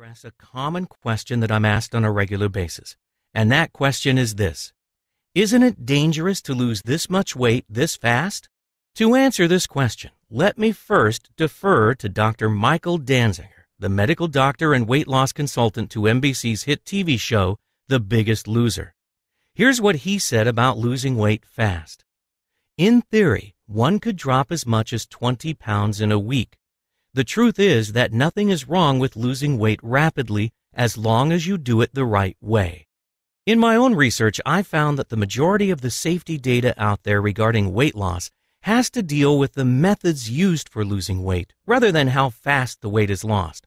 address a common question that I'm asked on a regular basis. And that question is this: isn't it dangerous to lose this much weight this fast? To answer this question, let me first defer to Dr. Michael Danziger, the medical doctor and weight loss consultant to NBC's hit TV show, The Biggest Loser. Here's what he said about losing weight fast. In theory, one could drop as much as 20 pounds in a week. The truth is that nothing is wrong with losing weight rapidly as long as you do it the right way. In my own research, I found that the majority of the safety data out there regarding weight loss has to deal with the methods used for losing weight rather than how fast the weight is lost.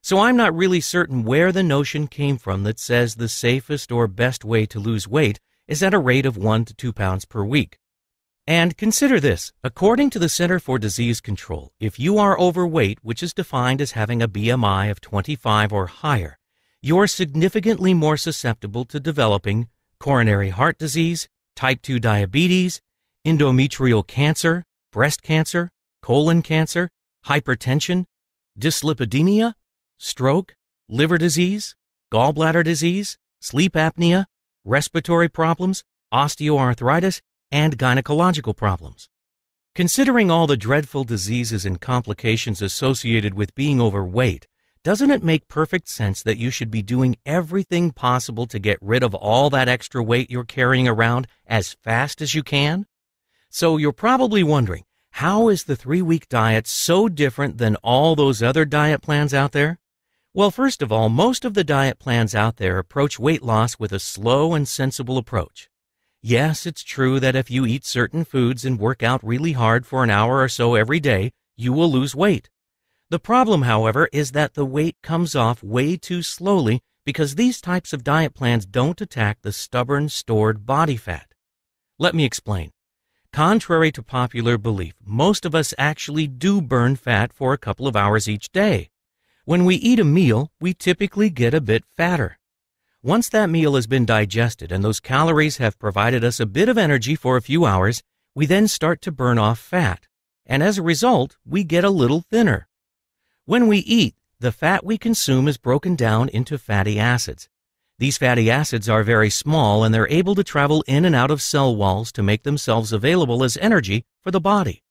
So I'm not really certain where the notion came from that says the safest or best way to lose weight is at a rate of 1 to 2 pounds per week. And consider this, according to the Center for Disease Control, if you are overweight, which is defined as having a BMI of 25 or higher, you're significantly more susceptible to developing coronary heart disease, type 2 diabetes, endometrial cancer, breast cancer, colon cancer, hypertension, dyslipidemia, stroke, liver disease, gallbladder disease, sleep apnea, respiratory problems, osteoarthritis, and gynecological problems. Considering all the dreadful diseases and complications associated with being overweight, doesn't it make perfect sense that you should be doing everything possible to get rid of all that extra weight you're carrying around as fast as you can? So you're probably wondering, how is the 3-week diet so different than all those other diet plans out there? Well, first of all, most of the diet plans out there approach weight loss with a slow and sensible approach. Yes, it's true that if you eat certain foods and work out really hard for an hour or so every day, you will lose weight. The problem, however, is that the weight comes off way too slowly because these types of diet plans don't attack the stubborn, stored body fat. Let me explain. Contrary to popular belief, most of us actually do burn fat for a couple of hours each day. When we eat a meal, we typically get a bit fatter. Once that meal has been digested and those calories have provided us a bit of energy for a few hours, we then start to burn off fat, and as a result, we get a little thinner. When we eat, the fat we consume is broken down into fatty acids. These fatty acids are very small and they're able to travel in and out of cell walls to make themselves available as energy for the body.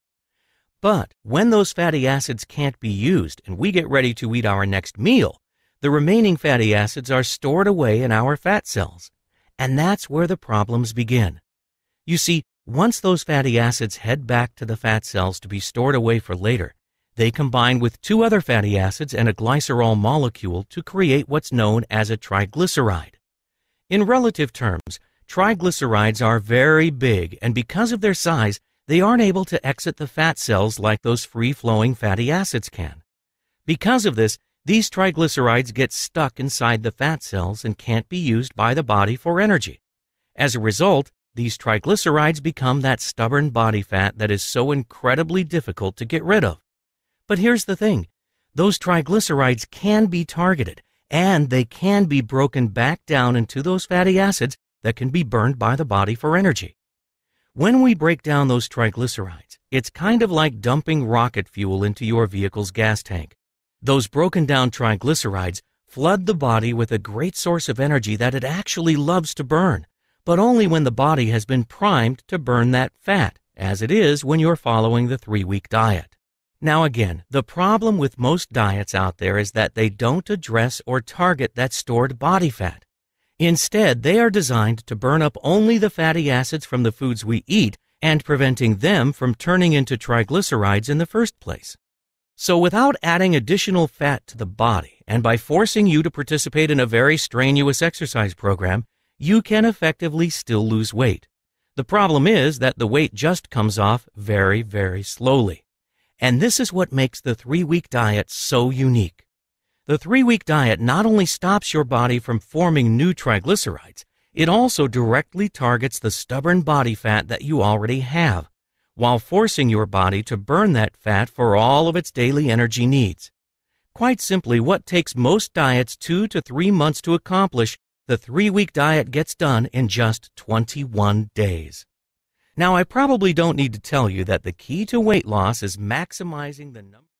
But when those fatty acids can't be used and we get ready to eat our next meal, the remaining fatty acids are stored away in our fat cells, and that's where the problems begin. You see, once those fatty acids head back to the fat cells to be stored away for later, they combine with 2 other fatty acids and a glycerol molecule to create what's known as a triglyceride. In relative terms, triglycerides are very big, and because of their size, they aren't able to exit the fat cells like those free-flowing fatty acids can. Because of this, these triglycerides get stuck inside the fat cells and can't be used by the body for energy. As a result, these triglycerides become that stubborn body fat that is so incredibly difficult to get rid of. But here's the thing, those triglycerides can be targeted, and they can be broken back down into those fatty acids that can be burned by the body for energy. When we break down those triglycerides, it's kind of like dumping rocket fuel into your vehicle's gas tank. Those broken down triglycerides flood the body with a great source of energy that it actually loves to burn, but only when the body has been primed to burn that fat, as it is when you're following the 3-week diet. Now again, the problem with most diets out there is that they don't address or target that stored body fat. Instead, they are designed to burn up only the fatty acids from the foods we eat and preventing them from turning into triglycerides in the first place. So without adding additional fat to the body and by forcing you to participate in a very strenuous exercise program, you can effectively still lose weight. The problem is that the weight just comes off very, very slowly. And this is what makes the 3-week diet so unique. The 3-week diet not only stops your body from forming new triglycerides, it also directly targets the stubborn body fat that you already have, while forcing your body to burn that fat for all of its daily energy needs. Quite simply, what takes most diets 2 to 3 months to accomplish, the 3-week diet gets done in just 21 days. Now, I probably don't need to tell you that the key to weight loss is maximizing the number